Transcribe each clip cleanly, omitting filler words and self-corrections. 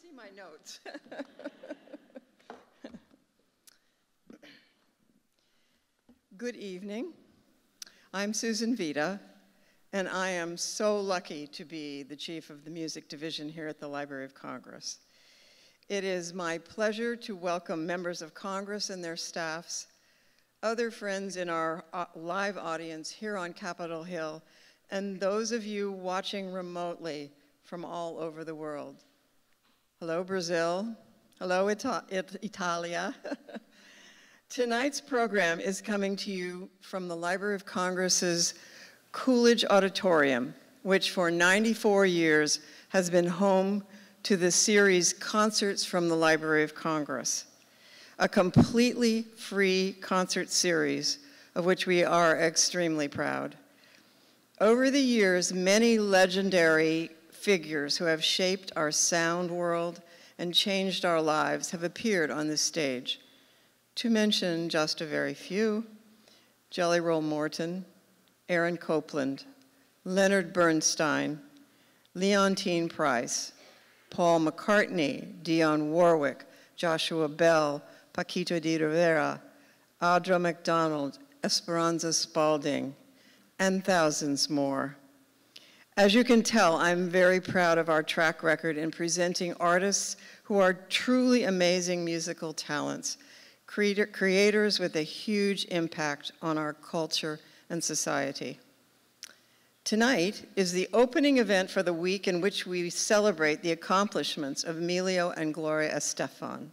see my notes. Good evening. I'm Susan Vita, and I am so lucky to be the chief of the music division here at the Library of Congress. It is my pleasure to welcome members of Congress and their staffs, other friends in our live audience here on Capitol Hill, and those of you watching remotely from all over the world. Hello, Brazil. Hello, Italia. Tonight's program is coming to you from the Library of Congress's Coolidge Auditorium, which for 94 years has been home to the series Concerts from the Library of Congress, a completely free concert series of which we are extremely proud. Over the years, many legendary figures who have shaped our sound world and changed our lives have appeared on this stage. To mention just a very few: Jelly Roll Morton, Aaron Copland, Leonard Bernstein, Leontine Price, Paul McCartney, Dionne Warwick, Joshua Bell, Paquito de Rivera, Audra McDonald, Esperanza Spalding, and thousands more. As you can tell, I'm very proud of our track record in presenting artists who are truly amazing musical talents, creators with a huge impact on our culture and society. Tonight is the opening event for the week in which we celebrate the accomplishments of Emilio and Gloria Estefan.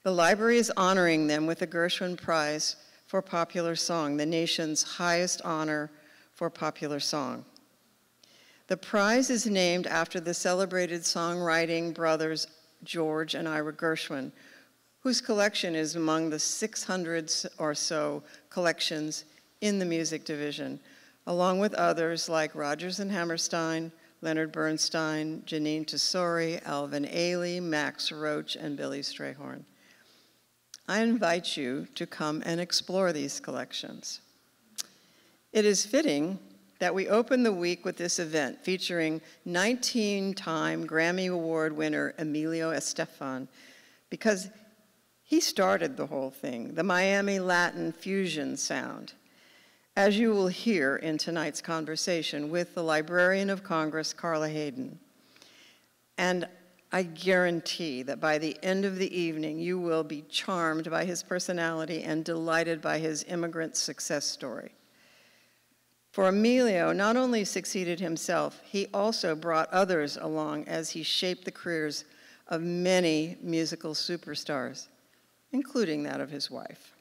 The library is honoring them with the Gershwin Prize for Popular Song, the nation's highest honor for popular song. The prize is named after the celebrated songwriting brothers George and Ira Gershwin, whose collection is among the 600 or so collections in the music division, along with others like Rodgers and Hammerstein, Leonard Bernstein, Janine Tesori, Alvin Ailey, Max Roach, and Billy Strayhorn. I invite you to come and explore these collections. It is fitting that we open the week with this event featuring 19-time Grammy Award winner Emilio Estefan, because he started the whole thing, the Miami Latin fusion sound, as you will hear in tonight's conversation with the Librarian of Congress, Carla Hayden. And I guarantee that by the end of the evening, you will be charmed by his personality and delighted by his immigrant success story. For Emilio not only succeeded himself, he also brought others along as he shaped the careers of many musical superstars, including that of his wife.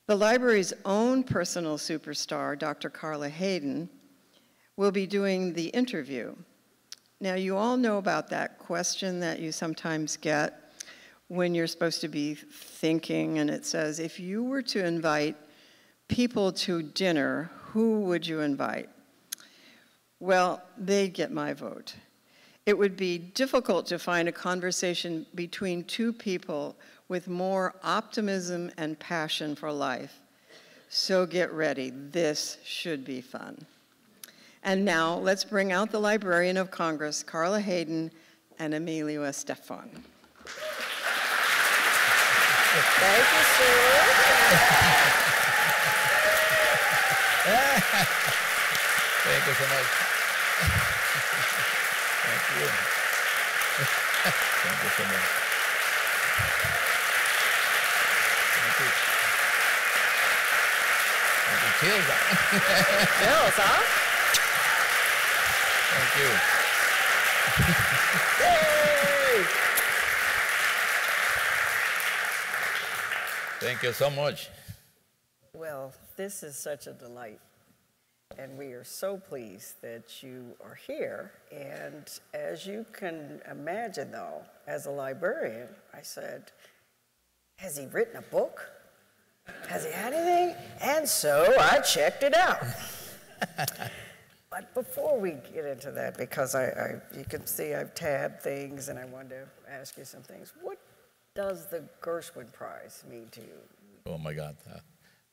The library's own personal superstar, Dr. Carla Hayden, will be doing the interview. Now, you all know about that question that you sometimes get when you're supposed to be thinking, and it says, if you were to invite people to dinner, who would you invite? Well, they'd get my vote. It would be difficult to find a conversation between two people with more optimism and passion for life. So get ready, this should be fun. And now let's bring out the Librarian of Congress, Carla Hayden and Emilio Estefan. Thank you, sir. Thank you so much. Thank you. Thank you so much. Thank you. Thank you. Chills, Chills, huh? Thank you. Yay! Thank you so much. Well, this is such a delight, and we are so pleased that you are here. And as you can imagine, though, as a librarian, I said, has he written a book? Has he had anything? And so I checked it out. But before we get into that, because you can see I've tabbed things and I wanted to ask you some things. What does the Gershwin Prize mean to you? Oh my God.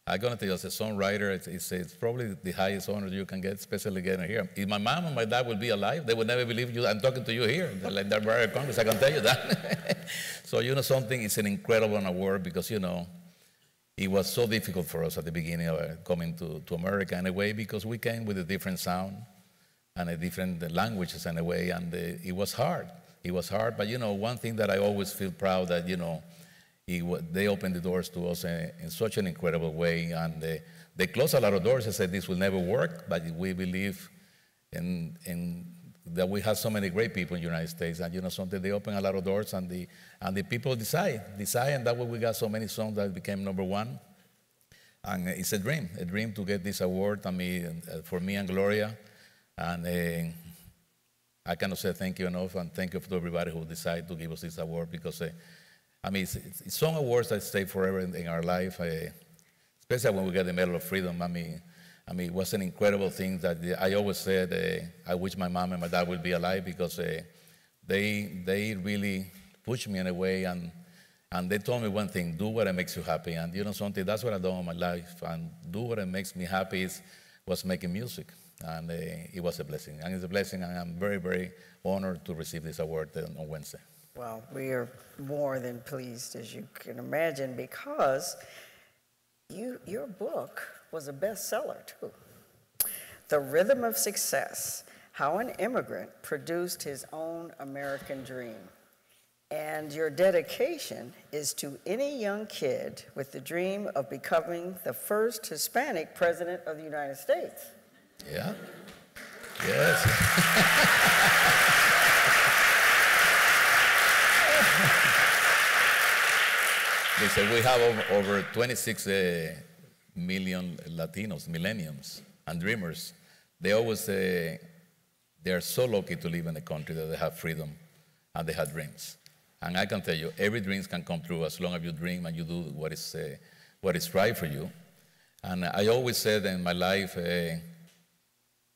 I'm going to tell you, as a songwriter, it's probably the highest honor you can get, especially getting here. If my mom and my dad would be alive, they would never believe you. I'm talking to you here, like that Librarian Congress, I can tell you that. So, you know, something, it's an incredible award because, you know, it was so difficult for us at the beginning of coming to America in a way because we came with a different sound and a different languages in a way, and it was hard. It was hard, but, you know, one thing that I always feel proud that, you know, they opened the doors to us in such an incredible way, and they closed a lot of doors and said this will never work, but we believe in that we have so many great people in the United States, and you know something, they open a lot of doors, and the people decide, and that way we got so many songs that became #1, and it's a dream to get this award. I mean, for me and Gloria, and I cannot say thank you enough, and thank you to everybody who decided to give us this award because. I mean, it's song awards that stay forever in our life, especially when we get the Medal of Freedom. I mean, it was an incredible thing that I always said I wish my mom and my dad would be alive because they really pushed me in a way, and they told me one thing: do what makes you happy. And you know something, that's what I've done in my life, and do what makes me happy was making music, and it was a blessing, and it's a blessing, and I'm very, very honored to receive this award on Wednesday. Well, we are more than pleased, as you can imagine, because your book was a bestseller, too. The Rhythm of Success, How an Immigrant Produced His Own American Dream. And your dedication is to any young kid with the dream of becoming the first Hispanic president of the United States. Yeah. Yes. They say we have over 26 million Latinos, millennials, and dreamers. They always say they're so lucky to live in a country that they have freedom and they have dreams. And I can tell you, every dream can come true as long as you dream and you do what is right for you. And I always said in my life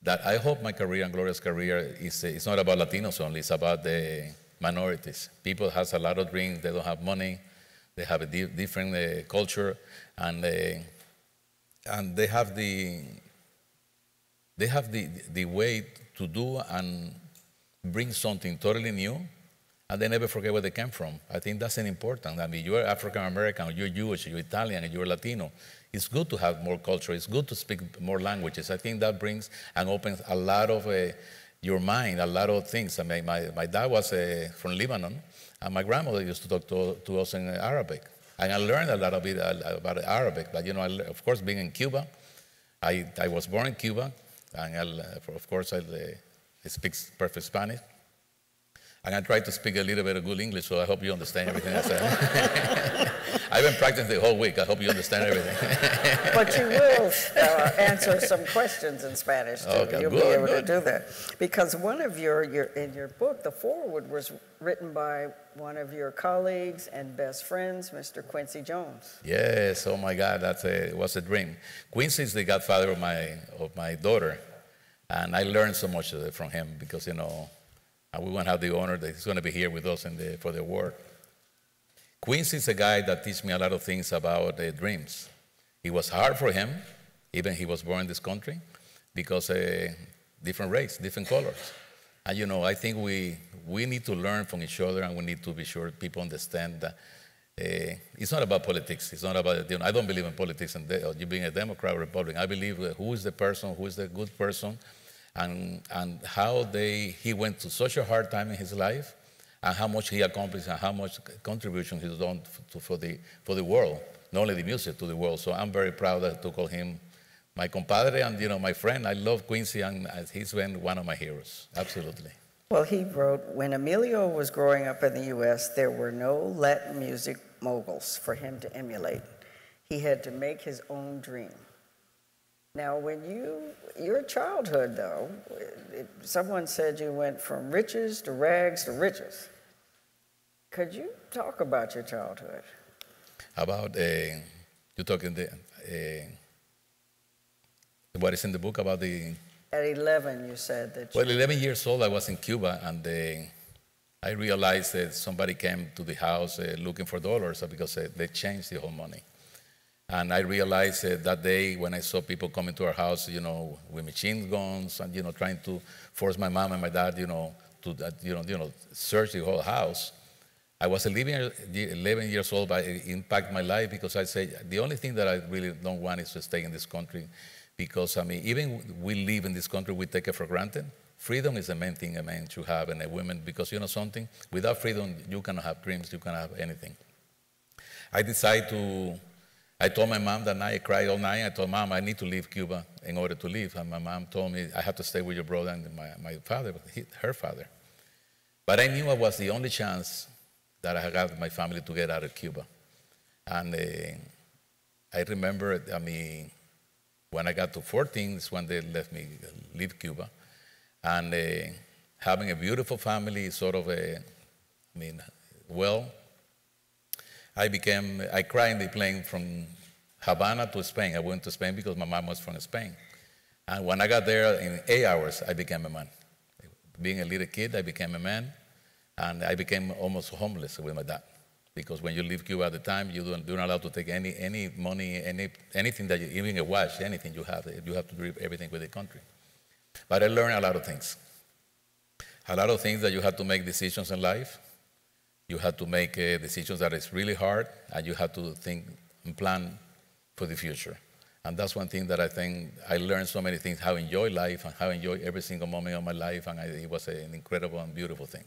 that I hope my career and Gloria's career is not about Latinos only, it's about the minorities. People have a lot of dreams, they don't have money, they have a different culture, and they have the way to do and bring something totally new, and they never forget where they came from. I think that's an important. I mean, you're African American, you're Jewish, you're Italian, and you're Latino. It's good to have more culture. It's good to speak more languages. I think that brings and opens a lot of your mind, a lot of things. I mean, my dad was from Lebanon, and my grandmother used to talk to us in Arabic. And I learned a lot of it about Arabic. But, you know, of course, being in Cuba, I was born in Cuba, and of course, I speak perfect Spanish. And I try to speak a little bit of good English, so I hope you understand everything I said. I've been practicing the whole week. I hope you understand everything. But you will answer some questions in Spanish, too. Okay, You'll be able to do that. Because one of in your book, the foreword was written by one of your colleagues and best friends, Mr. Quincy Jones. Yes, oh my God, it was a dream. Quincy is the godfather of my daughter, and I learned so much from him because, you know, and we want to have the honor that he's going to be here with us for the award. Quincy is a guy that teaches me a lot of things about dreams. It was hard for him, even he was born in this country, because different race, different colors. And you know, I think we need to learn from each other, and we need to be sure people understand that it's not about politics. It's not about, you know, I don't believe in politics and you being a Democrat or Republican. I believe who is the person, who is the good person, and how he went through such a hard time in his life, and how much he accomplished, and how much contribution he's done for the world, not only the music, to the world. So I'm very proud to call him my compadre and, you know, my friend. I love Quincy, and he's been one of my heroes, absolutely. Well, he wrote, when Emilio was growing up in the U.S., there were no Latin music moguls for him to emulate. He had to make his own dream. Now, your childhood, though, someone said you went from riches to rags to riches. Could you talk about your childhood? About, you're talking what is in the book about the... At 11, you said that you... Well, 11 years old, I was in Cuba, and I realized that somebody came to the house looking for dollars because they changed the whole money. And I realized that day when I saw people coming to our house, with machine guns and, trying to force my mom and my dad, to search the whole house. I was 11 years old, but it impacted my life because I said, the only thing that I really don't want is to stay in this country because, even we live in this country, we take it for granted. Freedom is the main thing a man should have and a woman because, something, without freedom, you cannot have dreams, you cannot have anything. I told my mom that night, I cried all night. I told Mom, I need to leave Cuba in order to leave. And my mom told me, I have to stay with your brother and my father, her father. But I knew it was the only chance that I had got my family to get out of Cuba. And I remember, when I got to 14, is when they let me leave Cuba. And having a beautiful family, sort of I cried in the plane from Havana to Spain. I went to Spain because my mom was from Spain. And when I got there, in 8 hours, I became a man. Being a little kid, I became a man. And I became almost homeless with my dad. Because when you leave Cuba at the time, you're not allowed to take any money, anything that even a watch, anything you have to do everything with the country. But I learned a lot of things. A lot of things that you have to make decisions in life. You have to make decisions that is really hard, and you have to think and plan for the future. And that's one thing that I think I learned so many things, how to enjoy life and how to enjoy every single moment of my life, and it was an incredible and beautiful thing.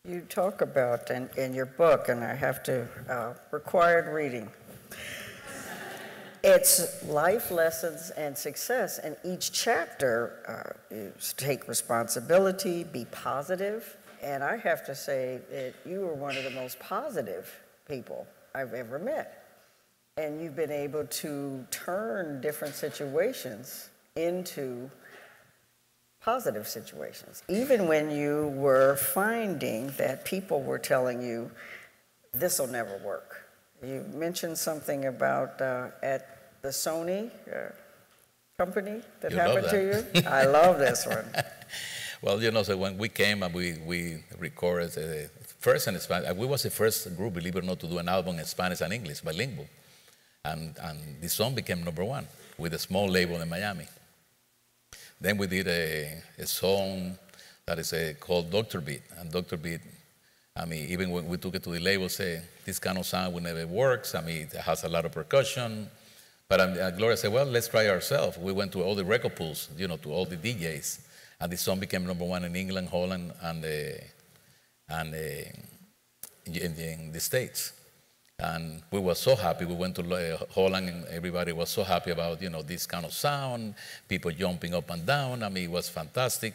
You talk about in your book, and I have to, required reading. It's life lessons and success, and each chapter is take responsibility, be positive, and I have to say that you are one of the most positive people I've ever met. And you've been able to turn different situations into positive situations, even when you were finding that people were telling you, this will never work. You mentioned something about at the Sony company that happened to you. I love this one. Well, so when we came and we recorded first in Spanish, we was the first group, believe it or not, to do an album in Spanish and English, bilingual. And the song became #1 with a small label in Miami. Then we did a song that is called Dr. Beat. And Dr. Beat, even when we took it to the label, say, this kind of sound will never work. It has a lot of percussion. But Gloria said, well, let's try ourselves. We went to all the record pools, to all the DJs. And the song became #1 in England, Holland, and in the States. And we were so happy. We went to Holland, and everybody was so happy about, this kind of sound, people jumping up and down. It was fantastic.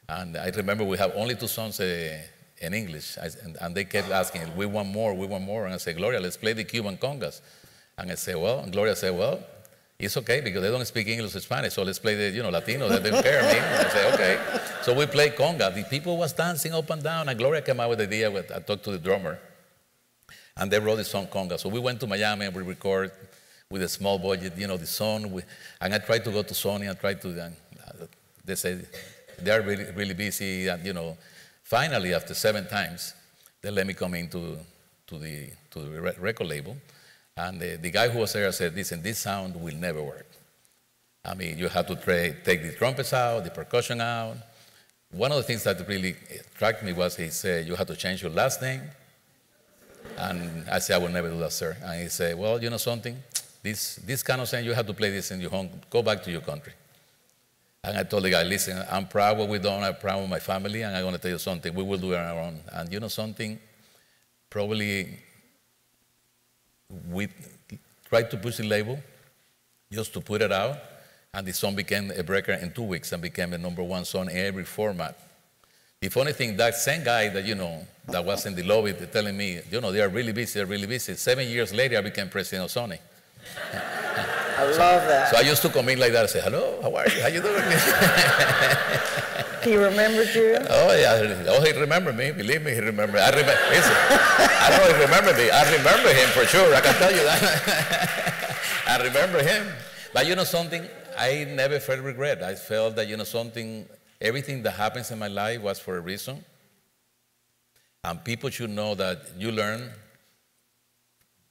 And I remember we have only 2 songs in English. And they kept asking, we want more, we want more. And I said, Gloria, let's play the Cuban congas. And I said, well, and Gloria said, well, it's okay because they don't speak English or Spanish, so let's play the Latino. They don't care. I said, okay. So we played conga. The people was dancing up and down, and Gloria came out with the idea. I talked to the drummer, and they wrote the song conga. So we went to Miami and we recorded with a small budget, the song. And I tried to go to Sony and tried to. They said they are really, really busy, and finally after 7 times, they let me come into the record label. And the guy who was there said, listen, this sound will never work. You have to take the trumpets out, the percussion out. One of the things that really attracted me was he said, you have to change your last name. And I said, I will never do that, sir. And he said, well, you know something? This kind of thing, you have to play this in your home. Go back to your country. And I told the guy, listen, I'm proud of what we've done. I'm proud of my family. And I'm going to tell you something. We will do it on our own. And you know something? Probably we tried to push the label just to put it out, and the song became a breaker in 2 weeks and became a #1 song in every format. The funny thing, that same guy that, that was in the lobby telling me, they are really busy, they're really busy. 7 years later, I became president of Sony. I love that. So I used to come in like that and say, hello, how are you? How you doing? He remembered you? Oh, yeah. Oh, he remembered me. Believe me, he remembered. I don't know if he remembered me. I remember him for sure. I can tell you that. I remember him. But you know something? I never felt regret. I felt that, something, everything that happens in my life was for a reason. And people should know that you learn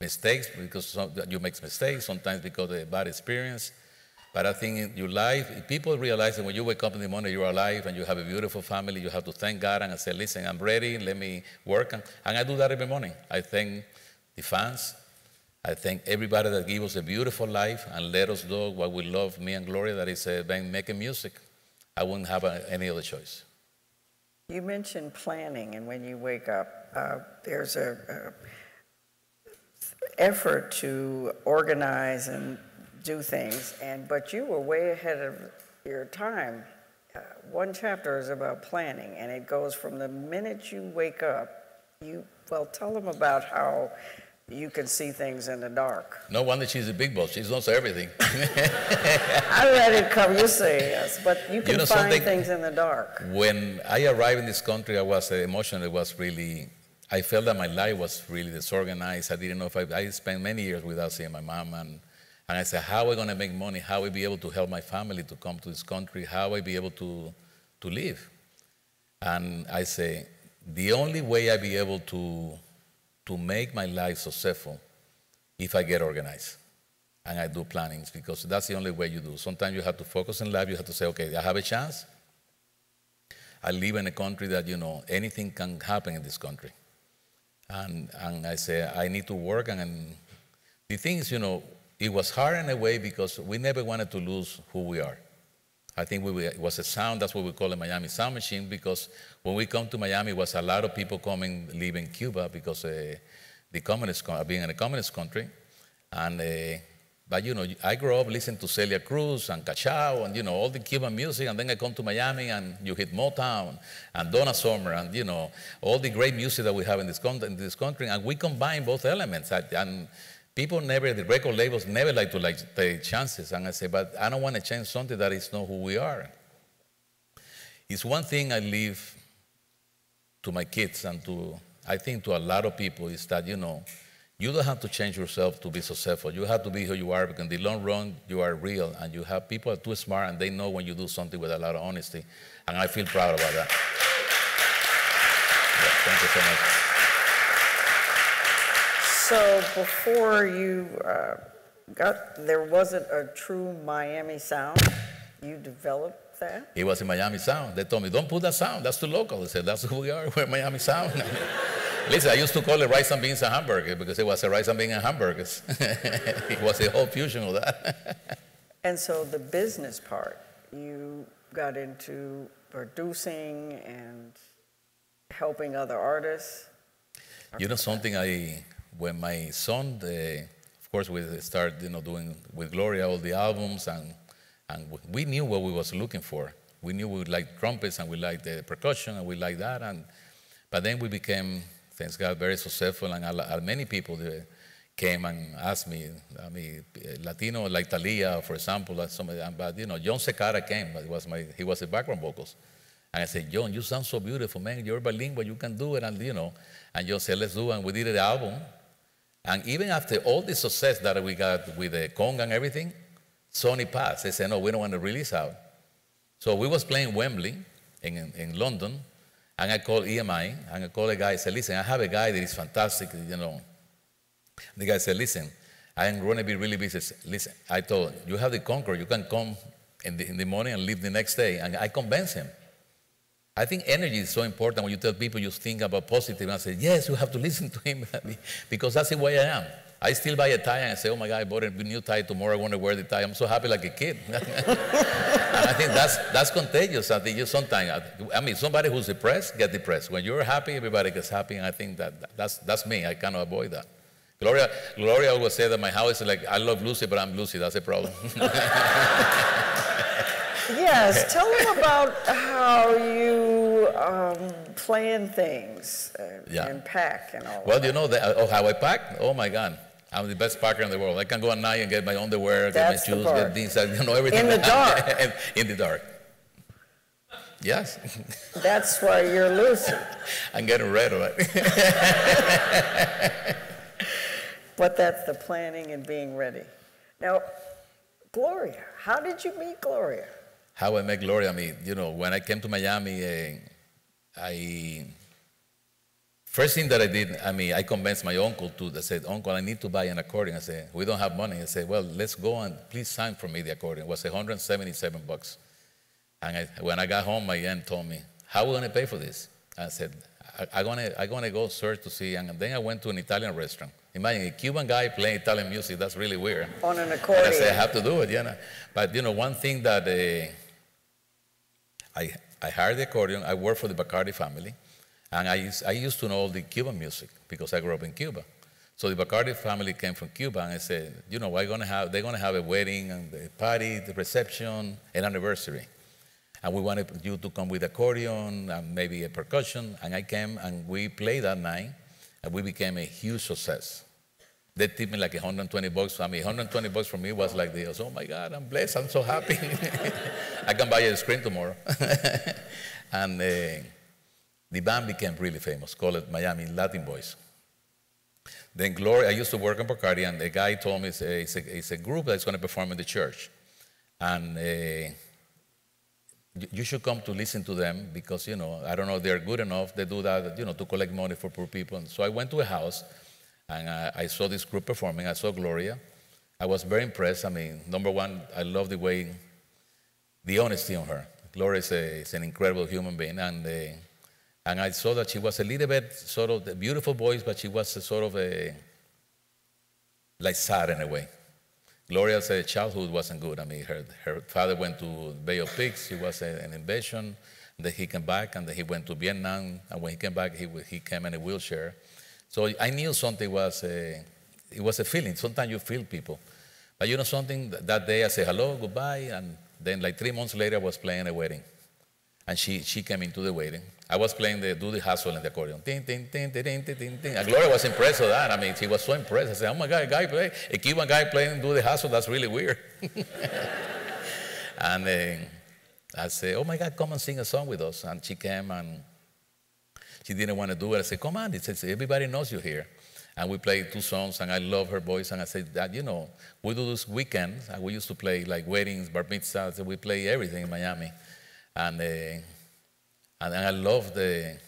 mistakes because you make mistakes, sometimes because of a bad experience. But I think in your life, people realize that when you wake up in the morning, you're alive and you have a beautiful family, you have to thank God and say, listen, I'm ready, let me work. And I do that every morning. I thank the fans. I thank everybody that gave us a beautiful life and let us do what we love, me and Gloria, that is making music. I wouldn't have any other choice. You mentioned planning, and when you wake up, there's a effort to organize and do things, but you were way ahead of your time. One chapter is about planning, and it goes from the minute you wake up. Tell them about how you can see things in the dark. No wonder she's a big boss. She knows everything. I let it come. You say yes, but you can find things in the dark. When I arrived in this country, I was emotional. I felt that my life was really disorganized. I didn't know if I spent many years without seeing my mom. And I said, how are we going to make money? How will I be able to help my family to come to this country? How will I be able to live? And I say, the only way I'll be able to make my life successful if I get organized and I do plannings, because that's the only way you do. Sometimes you have to focus in life. You have to say, okay, I have a chance. I live in a country that, anything can happen in this country. And I say, I need to work. And the thing is, it was hard in a way because we never wanted to lose who we are. I think it was a sound, that's what we call a Miami sound machine, because when we come to Miami, it was a lot of people coming, leaving Cuba because being in a communist country. And, but I grew up listening to Celia Cruz and Cachao and, all the Cuban music, and then I come to Miami and you hit Motown and Donna Summer and, all the great music that we have in this country, and we combine both elements. And people the record labels never like to take chances. And I say, but I don't want to change something that is not who we are. It's one thing I leave to my kids and I think to a lot of people is that, you don't have to change yourself to be successful. You have to be who you are, because in the long run, you are real. And you have people are too smart and they know when you do something with a lot of honesty. And I feel proud about that. Yeah, thank you so much. So before you there wasn't a true Miami sound. You developed that? It was a Miami sound. They told me, don't put that sound. That's too local. I said, that's who we are. We're Miami sound. Listen, I used to call it rice and beans and hamburger because it was a rice and beans and hamburgers. It was a whole fusion of that. And so the business part, you got into producing and helping other artists? Something when my son, of course, we started, doing with Gloria all the albums, and we knew what we was looking for. We knew we liked trumpets and we liked the percussion and we liked that, but then we became, thanks God, very successful, and many people came and asked me, Latino like Thalia, for example, but John Secara came, but he was the background vocals. And I said, John, you sound so beautiful, man. You're bilingual, you can do it. And, and John said, let's do it. And we did the album. And even after all the success that we got with the conga and everything, Sony passed. They said, no, we don't want to release out. So we was playing Wembley in London, and I called EMI, and I called a guy and said, listen, I have a guy that is fantastic, The guy said, listen, I'm going to be really busy. Listen, I told him, you have the Concorde, you can come in the morning and leave the next day. And I convinced him. I think energy is so important. When you tell people you think about positive, and I say, yes, you have to listen to him, because that's the way I am. I still buy a tie and I say, oh my God, I bought a new tie tomorrow, I want to wear the tie. I'm so happy like a kid. And I think that's contagious. I think sometimes, somebody who's depressed, get depressed. When you're happy, everybody gets happy, and I think that's me. I cannot avoid that. Gloria always said that my house is like, I love Lucy, but I'm Lucy. That's a problem. Yes, tell them about how you plan things and pack and all that. How I pack? Oh my God. I'm the best packer in the world. I can go at night and get my underwear, get my shoes, get these, everything. In the dark? In the dark. Yes. That's why you're Lucy. I'm getting red, right? But that's the planning and being ready. Now, Gloria, how did you meet Gloria? How I met Gloria, when I came to Miami, First thing that I did, I convinced my uncle I said, Uncle, I need to buy an accordion. I said, we don't have money. I said, well, let's go and please sign for me the accordion. It was $177. And when I got home, my aunt told me, how are we going to pay for this? I said, I'm gonna go search to see. And then I went to an Italian restaurant. Imagine a Cuban guy playing Italian music. That's really weird. On an accordion. And I said, I have to do it, you know. But, you know, one thing that I hired the accordion. I worked for the Bacardi family. And I used to know all the Cuban music because I grew up in Cuba. So the Bacardi family came from Cuba, and I said, you know, they're gonna have a wedding and a party, the reception, an anniversary. And we wanted you to come with accordion and maybe a percussion. And I came and we played that night, and we became a huge success. They tipped me like $120. $120 for me was like this. Oh my God, I'm blessed. I'm so happy. I can buy a screen tomorrow. And the band became really famous, called it Miami Latin Boys. Then Gloria, I used to work in Bacardi, and the guy told me it's a group that's going to perform in the church. And you should come to listen to them because, you know, I don't know, they're good enough. They do that, you know, to collect money for poor people. And so I went to a house, and I saw this group performing. I saw Gloria. I was very impressed. Number one, I love the honesty on her. Gloria is an incredible human being. And I saw that she was a little bit sort of a beautiful voice, but she was sort of like sad in a way. Gloria's childhood wasn't good. Her father went to Bay of Pigs. He was an invasion. Then he came back, and then he went to Vietnam. And when he came back, he came in a wheelchair. So I knew something it was a feeling. Sometimes you feel people. But you know something, that day I said hello, goodbye, and then like 3 months later I was playing a wedding. And she came into the wedding. I was playing do the hustle in the accordion. Ting, ting, ting, ting, ting, ting, ting. And Gloria was impressed with that. She was so impressed. I said, oh my God, a Cuban guy playing do the hustle, that's really weird. And I said, oh my God, come and sing a song with us. And she came, and she didn't want to do it. I said, come on. It says, everybody knows you here. And we played 2 songs, and I love her voice. And I said, you know, we do those weekends, and we used to play like weddings, bar mitzvahs, and we play everything in Miami. And I love the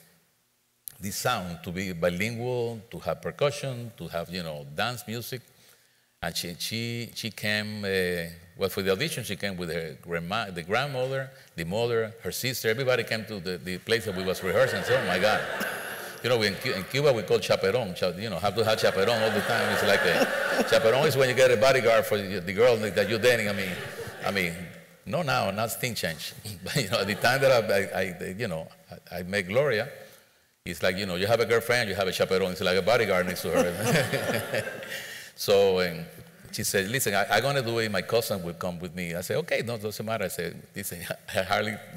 sound, to be bilingual, to have percussion, to have, you know, dance music. And she came, well, for the audition, she came with her grandma, the grandmother, the mother, her sister. Everybody came to the place that we was rehearsing. So, oh my God. You know, in Cuba, we call chaperone. You know, have to have chaperone all the time. It's like chaperone is when you get a bodyguard for the girl that you're dating. No, now, things change. But, you know, at the time that I met Gloria, it's like, you know, you have a girlfriend, you have a chaperone. It's like a bodyguard next to her. So she said, listen, I'm going to do it. My cousin will come with me. I said, okay, no, doesn't matter. I said, listen,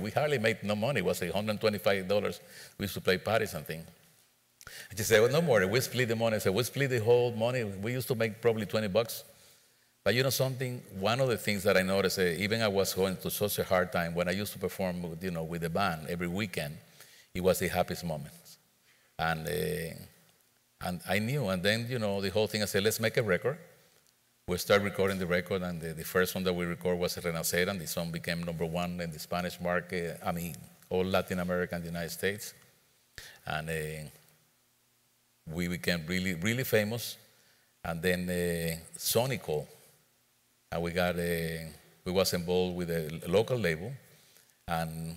we hardly made no money. It was $125. We used to play parties and things. And she said, well, no more. We split the money. I said, we split the whole money. We used to make probably $20. But you know something? One of the things that I noticed, even I was going through such a hard time, when I used to perform, you know, with the band every weekend, it was the happiest moments. And I knew, and then, you know, the whole thing, I said, let's make a record. We started recording the record, and the first one that we recorded was Renacer, and the song became #1 in the Spanish market, all Latin America and the United States. And we became really, really famous. And then Sony called. And we was involved with a local label, and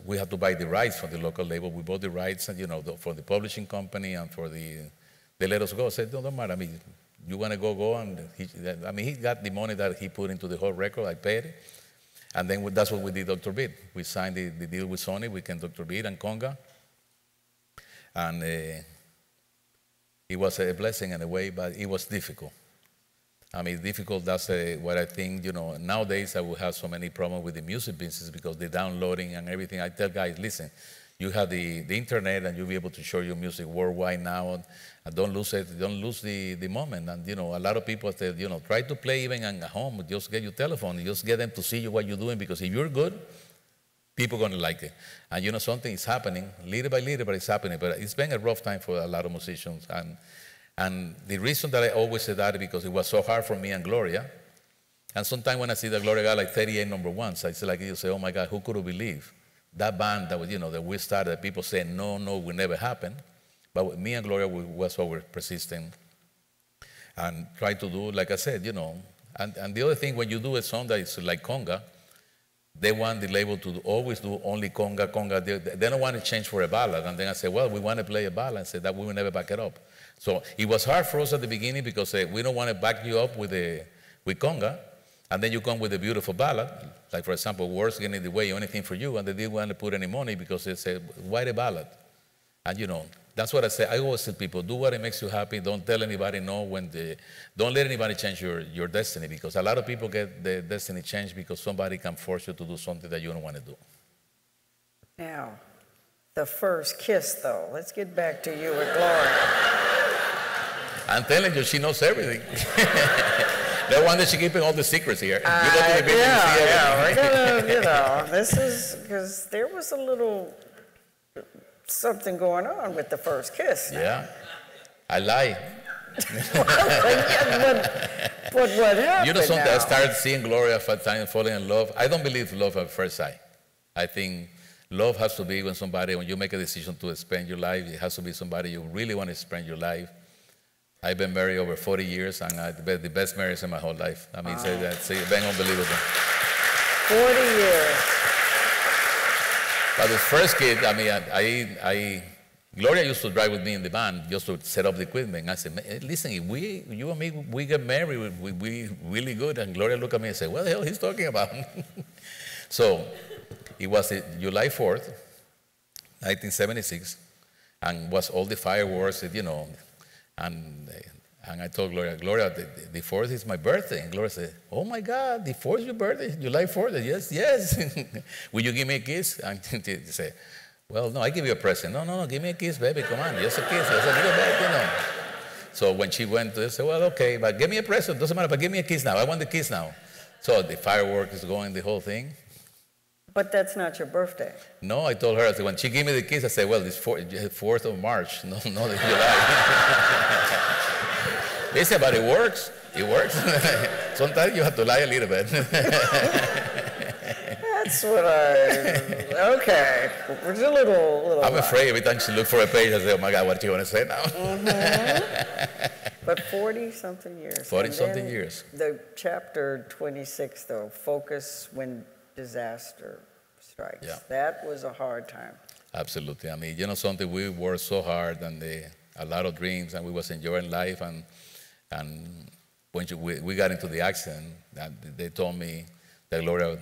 we had to buy the rights for the local label. We bought the rights, and, you know, for the publishing company and for they let us go. I said, no, don't matter. You want to go, and he got the money that he put into the whole record. I paid it. And then that's what we did, Dr. Beat. We signed the deal with Sony. We came Dr. Beat and Conga. And it was a blessing in a way, but it was difficult. Difficult, that's what I think, you know, nowadays I will have so many problems with the music business because the downloading and everything. I tell guys, listen, you have the internet and you'll be able to show your music worldwide now, and don't lose it, don't lose the moment. And, you know, a lot of people say, you know, try to play even at home, just get your telephone, just get them to see you what you're doing, because if you're good, people are going to like it. And you know something, is happening, little by little, but it's happening. But it's been a rough time for a lot of musicians. And the reason that I always say that is because it was so hard for me and Gloria. And sometimes when I see that Gloria got like 38 #1s, I say, like, you say, oh my God, who could have believed that band that was, you know, that we started, people say, no, will never happen. But me and Gloria, we was always persistent and try to do, like I said, you know. And the other thing, when you do a song that is like conga, they want the label to always do only conga, conga. They don't want to change for a ballad. And then I said, well, we want to play a ballad. I said that we will never back it up. So it was hard for us at the beginning because we don't want to back you up with conga. And then you come with a beautiful ballad. Like, for example, Words Getting in the Way or Anything for You. And they didn't want to put any money because they said, why the ballad? And, you know, that's what I say. I always tell people, do what makes you happy. Don't tell anybody no don't let anybody change your destiny, because a lot of people get their destiny changed because somebody can force you to do something that you don't want to do. Now, the first kiss, though. Let's get back to you and Gloria. I'm telling you, she knows everything. The one that she's keeping all the secrets here. You go to the building, yeah, you see yeah. We're gonna, you know, this is because there was a little something going on with the first kiss. Yeah, I lie. But what happened? You know something? Now? I started seeing Gloria for time falling in love. I don't believe love at first sight. I think love has to be when you make a decision to spend your life, it has to be somebody you really want to spend your life. I've been married over 40 years, and I've been the best marriage in my whole life. I mean, it's been unbelievable. 40 years. But the first kid, I mean, Gloria used to drive with me in the band just to set up the equipment. I said, listen, if you and me, we get married, we really good. And Gloria looked at me and said, what the hell he's talking about? So it was July 4th, 1976, and was all the fireworks, you know. And I told Gloria, the 4th is my birthday. And Gloria said, oh my God, the 4th is your birthday? July 4th? Yes. Will you give me a kiss? And she said, well, no, I give you a present. No, give me a kiss, baby, come on, just a kiss, just a little bit, you know. So when she went to say, well, okay, but give me a present, doesn't matter, but give me a kiss now, I want the kiss now. So the firework is going, the whole thing. But that's not your birthday. No, I told her, I said, when she gave me the kiss, I said, well, it's 4th of March, no, the July. They said, but it works. It works. Sometimes you have to lie a little bit. That's what okay. We're a little I'm afraid every time she looks for a page, I say, oh my God, what do you want to say now? But 40-something years. 40-something years. The chapter 26, though, focus when disaster strikes. Yeah. That was a hard time. Absolutely. I mean, you know something, we worked so hard and a lot of dreams, and we was enjoying life. And when we got into the accident, they told me that Gloria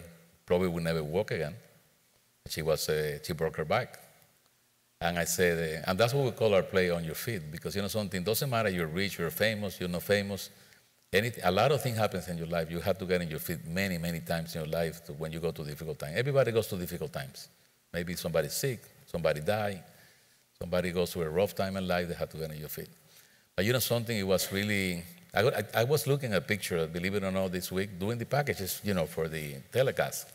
probably would never walk again. She broke her back. And I said, and that's what we call our play on your feet, because you know something, doesn't matter you're rich, you're famous, you're not famous. A lot of things happens in your life. You have to get on your feet many, many times in your life when you go to difficult times. Everybody goes to difficult times. Maybe somebody's sick, somebody died, somebody goes through a rough time in life, they have to get on your feet. But you know something, it was really, I was looking at a picture, believe it or not, this week, doing the packages, you know, for the telecast.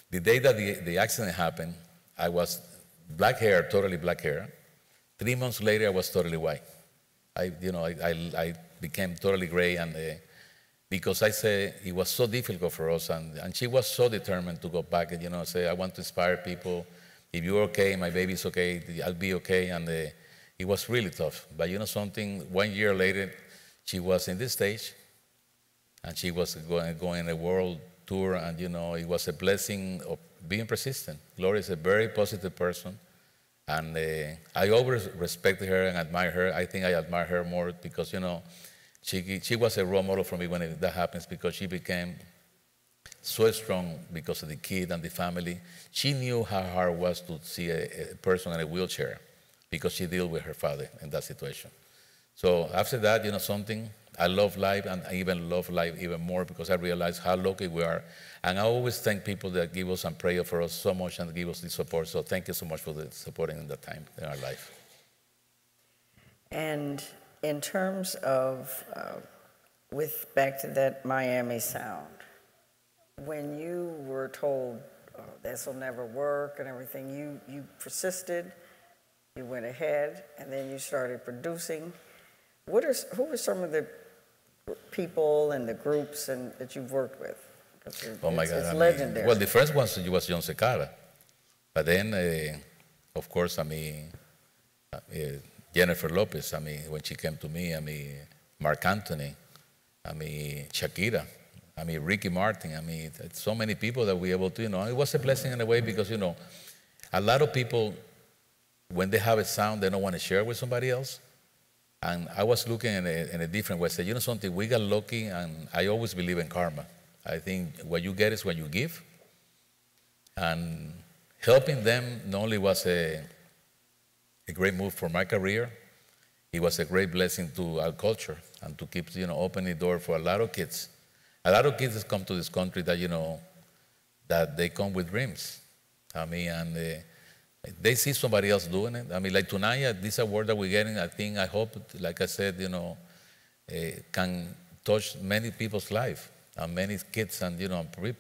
The day that the accident happened, I was black hair, totally black hair. 3 months later, I was totally white. I became totally gray, and because I said it was so difficult for us, and she was so determined to go back and, you know, say, I want to inspire people. If you're okay, my baby's okay, I'll be okay. And it was really tough. But you know something, 1 year later, she was in this stage, and she was going a world tour, and you know, it was a blessing of being persistent. Gloria is a very positive person, and I always respected her and admired her. I think I admire her more because, you know, she was a role model for me when that happens, because she became so strong because of the kid and the family. She knew how hard it was to see a person in a wheelchair, because she dealt with her father in that situation. So after that, you know something, I love life, and I even love life even more because I realize how lucky we are. And I always thank people that give us and pray for us so much and give us the support. So thank you so much for the supporting in that time in our life. And in terms of, back to that Miami sound, when you were told this will never work and everything, you persisted, you went ahead, and then you started producing. Who are some of the people and the groups that you've worked with? Oh my God, it's legendary. Well, the first one was John Secara. But then, of course, I mean, Jennifer Lopez, I mean, when she came to me, I mean, Mark Anthony, I mean, Shakira, I mean, Ricky Martin, I mean, so many people that we were able to, it was a blessing in a way because, a lot of people, when they have a sound, they don't want to share it with somebody else. And I was looking in a different way. I said, something, we got lucky, and I always believe in karma. I think what you get is what you give. And helping them not only was a great move for my career, it was a great blessing to our culture and to keep, opening the door for a lot of kids. A lot of kids come to this country that, that they come with dreams. I mean, and they see somebody else doing it. I mean, like tonight, this award that we're getting, I hope, like I said, can touch many people's life and many kids and,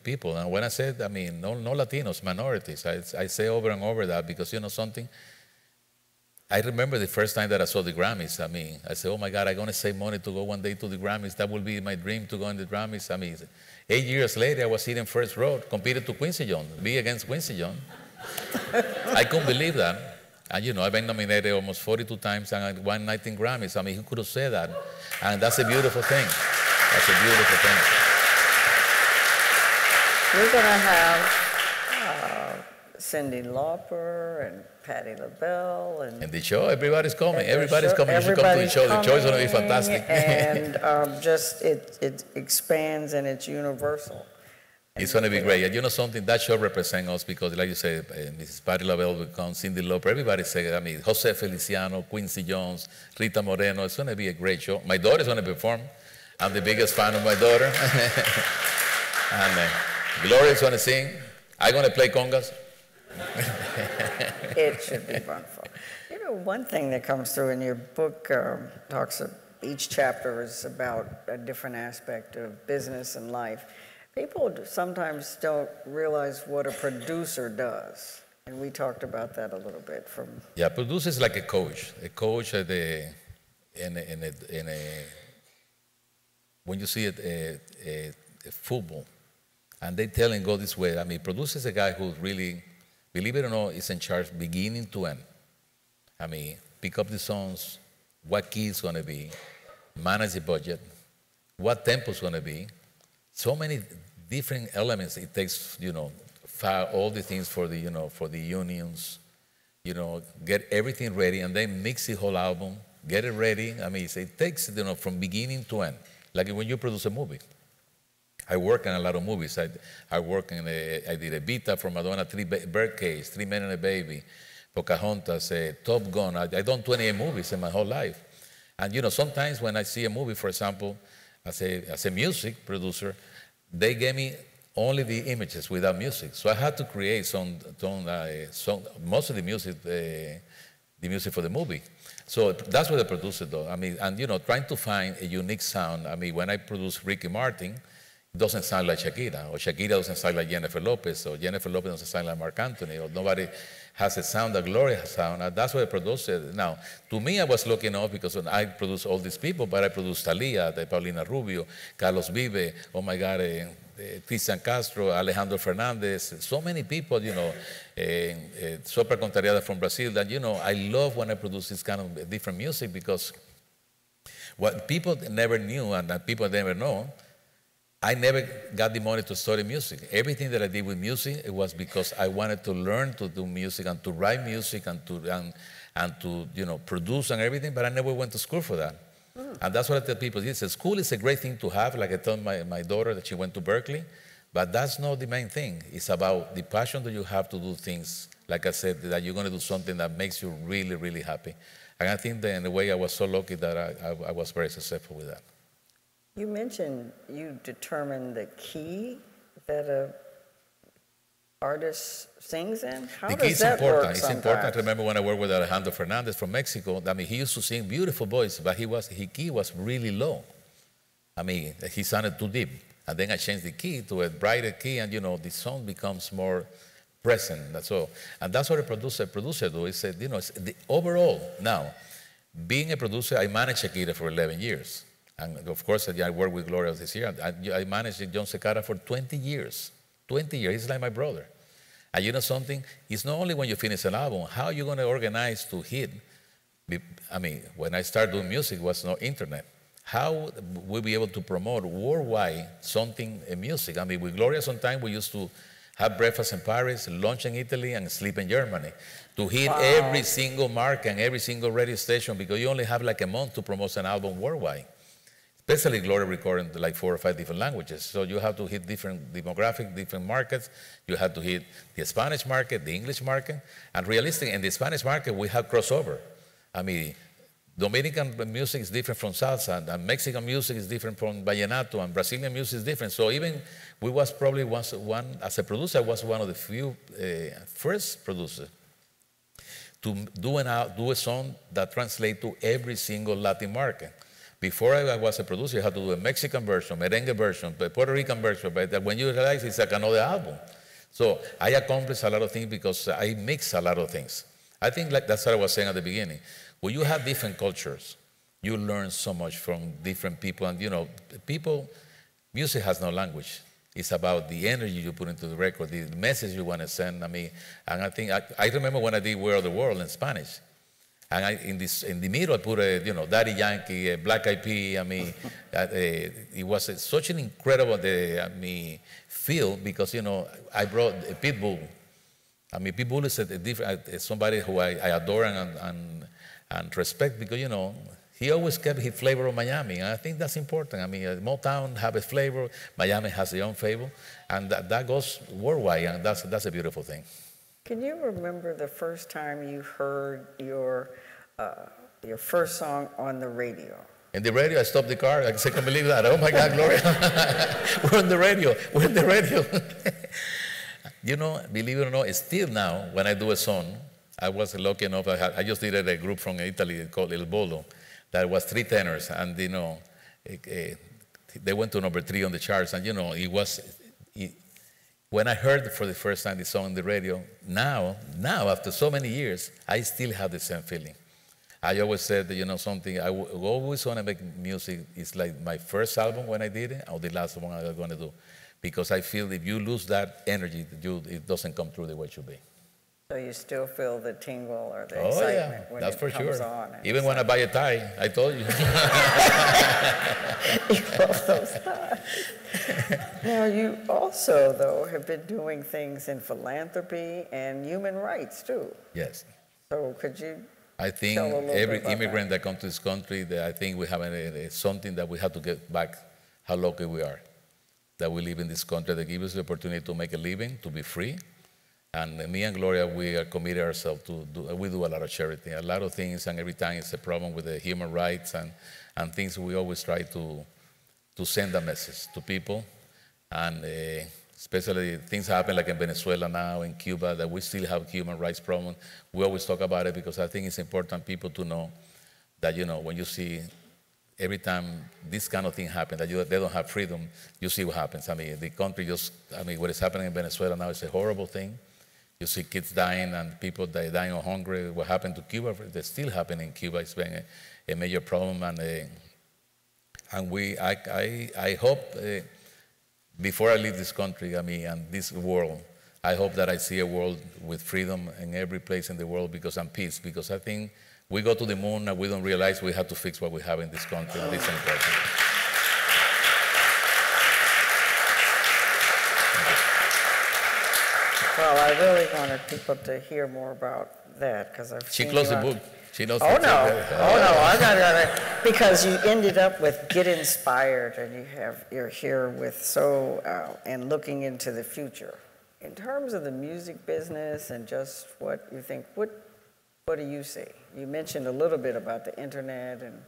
people. And when I said, I mean, no Latinos, minorities, I say over and over that because, something, I remember the first time that I saw the Grammys. I mean, I said, oh my God, I'm going to save money to go one day to the Grammys. That will be my dream to go in the Grammys. I mean, 8 years later, I was sitting first row, competed to Quincy Jones, be against Quincy Jones. I couldn't believe that. And, I've been nominated almost 42 times and I won 19 Grammys. I mean, who could have said that? And that's a beautiful thing. That's a beautiful thing. We're going to have Cyndi Lauper and Patti LaBelle. And the show, everybody's coming. Everybody's coming. You should come to the show. The show is going to be fantastic. And it expands and it's universal. It's going to be great. And something, that show represents us because, like you said, Mrs. Patti LaBelle will come, Cyndi Lauper, everybody say, I mean, Jose Feliciano, Quincy Jones, Rita Moreno. It's going to be a great show. My daughter's going to perform. I'm the biggest fan of my daughter. And Gloria's going to sing. I'm going to play congas. It should be fun. One thing that comes through in your book talks of each chapter is about a different aspect of business and life. People sometimes don't realize what a producer does, and we talked about that a little bit. Yeah, producer is like a coach when you see it football, and they tell him go this way. I mean, producer is a guy who really, believe it or not, is in charge beginning to end. I mean, pick up the songs, what key is going to be, manage the budget, what tempo is going to be. So many different elements it takes, file all the things for the, for the unions, get everything ready and then mix the whole album, get it ready. I mean, it takes, from beginning to end. Like when you produce a movie. I work in a lot of movies. I did Evita for Madonna, 3 Birdcage, 3 Men and a Baby, Pocahontas, Top Gun. I've done 28 movies in my whole life. And, sometimes when I see a movie, for example, as a music producer, they gave me only the images without music. So I had to create most of the music for the movie. So that's what the producer does. I mean, and trying to find a unique sound. I mean, when I produce Ricky Martin, it doesn't sound like Shakira, or Shakira doesn't sound like Jennifer Lopez, or Jennifer Lopez doesn't sound like Mark Anthony, or nobody has a sound that Gloria has sound. And that's what the producer. Now, to me, I was looking off because when I produce all these people, but I produce Thalia, Paulina Rubio, Carlos Vive, oh my God, Cristian Castro, Alejandro Fernandez, so many people, Sopra Contariada from Brazil, that, I love when I produce this kind of different music because what people never knew and that people never know, I never got the money to study music. Everything that I did with music, it was because I wanted to learn to do music and to write music and to produce and everything, but I never went to school for that. And that's what I tell people. School is a great thing to have. Like I told my daughter that she went to Berkeley, but that's not the main thing. It's about the passion that you have to do things. Like I said, that you're going to do something that makes you really, really happy. And I think that in a way I was so lucky that I was very successful with that. You mentioned you determined the key that a artist sings in. How does that work? It's important. I remember when I worked with Alejandro Fernandez from Mexico. I mean, he used to sing beautiful voice, but his key was really low. I mean, he sounded too deep. And then I changed the key to a brighter key, and the song becomes more present. That's all. And that's what a producer do. He said, it's the overall. Now, being a producer, I managed Shakira for 11 years. And of course, I worked with Gloria this year. I managed John Secara for 20 years. 20 years. He's like my brother. And you know something? It's not only when you finish an album, how you're going to organize to hit I mean, when I started doing music, there was no internet. How would we be able to promote worldwide something in music? I mean, with Gloria, sometimes we used to have breakfast in Paris, lunch in Italy, and sleep in Germany to hit every single market and every single radio station, because you only have like a month to promote an album worldwide. Especially Gloria recording like 4 or 5 different languages. So you have to hit different demographic, different markets. You have to hit the Spanish market, the English market. And realistically, in the Spanish market, we have crossover. I mean, Dominican music is different from salsa, and Mexican music is different from vallenato, and Brazilian music is different. So even we was probably as a producer, I was one of the few first producers to do a song that translates to every single Latin market. Before I was a producer, you had to do a Mexican version, merengue version, a Puerto Rican version, but when you realize it's like another album. So I accomplished a lot of things because I mix a lot of things. I think like that's what I was saying at the beginning. When you have different cultures, you learn so much from different people. And, you know, music has no language. It's about the energy you put into the record, the message you want to send. I mean, and I think, I remember when I did Where of the World in Spanish. And in the middle, I put Daddy Yankee, a Black Eyed Peas. I mean, it was such an incredible feel because, I brought a Pitbull. I mean, Pitbull is somebody who I adore and respect because, he always kept his flavor of Miami. And I think that's important. I mean, Motown have a flavor, Miami has their own flavor, and that goes worldwide, and that's a beautiful thing. Can you remember the first time you heard your first song on the radio? In the radio, I stopped the car. I said, I can't believe that. Oh my God, Gloria. We're on the radio. We're on the radio. Believe it or not, still now, when I do a song, I was lucky enough, I just did a group from Italy called Il Bolo that was 3 tenors, and, they went to number 3 on the charts, and, when I heard for the first time the song on the radio, now after so many years, I still have the same feeling. I always said that, something, I always want to make music. It's like my first album when I did it, or the last one I'm going to do. Because I feel if you lose that energy, it doesn't come through the way it should be. So you still feel the tingle or the excitement when it comes on? Even when I buy a tie, I told you. You love those ties. Now, you also, though, have been doing things in philanthropy and human rights, too. Yes. So could you I think every immigrant that comes to this country, I think we have something that we have to get back, how lucky we are that we live in this country, that gives us the opportunity to make a living, to be free. And me and Gloria, we are committed ourselves we do a lot of charity, a lot of things, and every time it's a problem with the human rights and things, we always try to send a message to people. And especially things happen like in Venezuela now, in Cuba, that we still have human rights problems. We always talk about it because I think it's important people to know that, when you see every time this kind of thing happens, that they don't have freedom, you see what happens. I mean, the country what is happening in Venezuela now is a horrible thing. You see kids dying and people dying of hunger. What happened to Cuba, that's still happening in Cuba. It's been a major problem. And I hope, before I leave this country, and this world, I hope that I see a world with freedom in every place in the world and peace, because I think we go to the moon and we don't realize we have to fix what we have in this country, and this is important. Well, I really wanted people to hear more about that because I've seen She closed the book. She knows. Oh no! I got it. Because you ended up with Get Inspired, and you're here with and looking into the future. In terms of the music business and just what you think, what do you see? You mentioned a little bit about the internet and.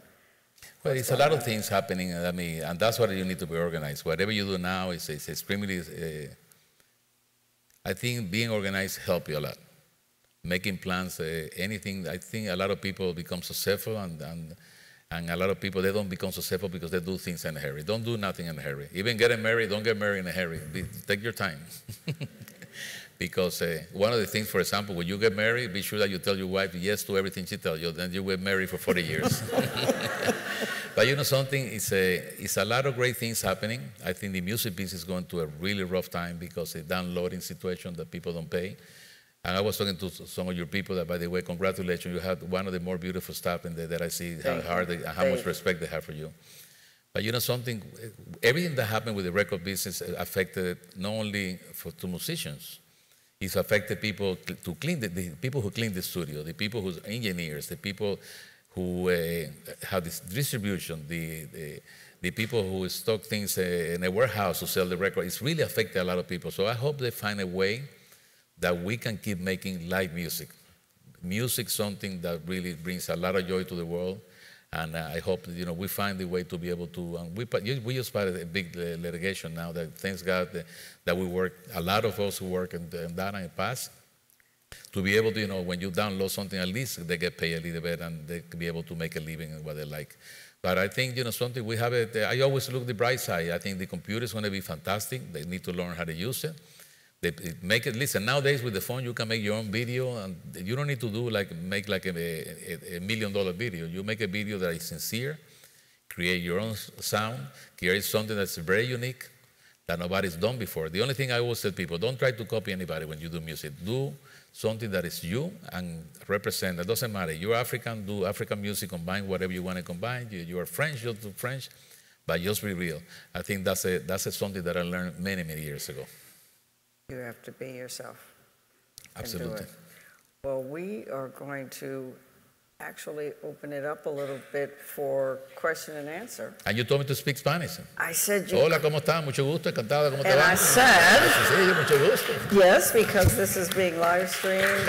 Well, it's a lot of things happening. And that's what you need to be organized. Whatever you do now is extremely. I think being organized helps you a lot. Making plans, anything. I think a lot of people become successful, and a lot of people, they don't become successful because they do things in a hurry. Don't do nothing in a hurry. Even getting married, don't get married in a hurry. Take your time. Because one of the things, for example, when you get married, be sure that you tell your wife yes to everything she tells you, then you will marry for 40 years. But something, it's a lot of great things happening. I think the music business is going to a really rough time because of the downloading situation that people don't pay. And I was talking to some of your people that, by the way, congratulations. You had one of the more beautiful staff in there that I see how much respect they have for you. But you know something, everything that happened with the record business affected not only to musicians, it's affected people to clean, the people who clean the studio, the people who's engineers, the people who have this distribution, the people who stock things in a warehouse to sell the record. It's really affected a lot of people. So I hope they find a way that we can keep making live music. Music, something that really brings a lot of joy to the world. And I hope we find the way to be able to. We just started a big litigation now. That thanks God that we work. A lot of us who work in that in the past, to be able to when you download something, at least they get paid a little bit and they can be able to make a living in what they like. But I think something we have it. I always look the bright side. I think the computer is going to be fantastic. They need to learn how to use it. Make it, listen, nowadays with the phone you can make your own video and you don't need to make like a $1 million video. You make a video that is sincere, create your own sound, create something that's very unique that nobody's done before. The only thing I always tell people, don't try to copy anybody when you do music. Do something that is you and represent. It doesn't matter. You're African, do African music, combine whatever you want to combine. You are French, you do French, but just be real. I think that's something that I learned many, many years ago. You have to be yourself. Absolutely. And do it. Well, we are going to actually open it up a little bit for question and answer. And you told me to speak Spanish. I said you... Hola, ¿cómo estás? Mucho gusto. Encantado. ¿Cómo te va? And I said... Sí, mucho gusto. Yes, because this is being live streamed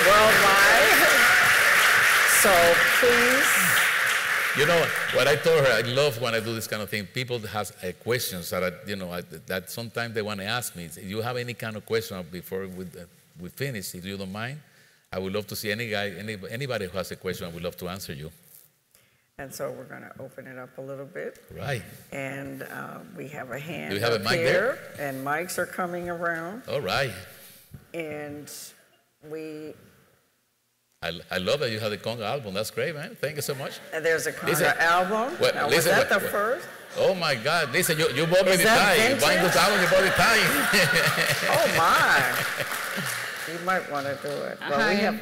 worldwide. So please... You know, what I told her, I love when I do this kind of thing. People have questions that, that sometimes they want to ask me. If you have any kind of question before we finish, if you don't mind, I would love to see anybody who has a question, I would love to answer you. And so we're going to open it up a little bit. Right. And we have a hand Do we have a mic here, there? and mics are coming around. All right. And we... I love that you have the conga album. That's great, man. Thank you so much. And there's a conga album. Now, was that the first? Oh, my God. Listen, you bought me the tie. You bought this album, you bought the tie. Oh, my. You might want to do it. Well,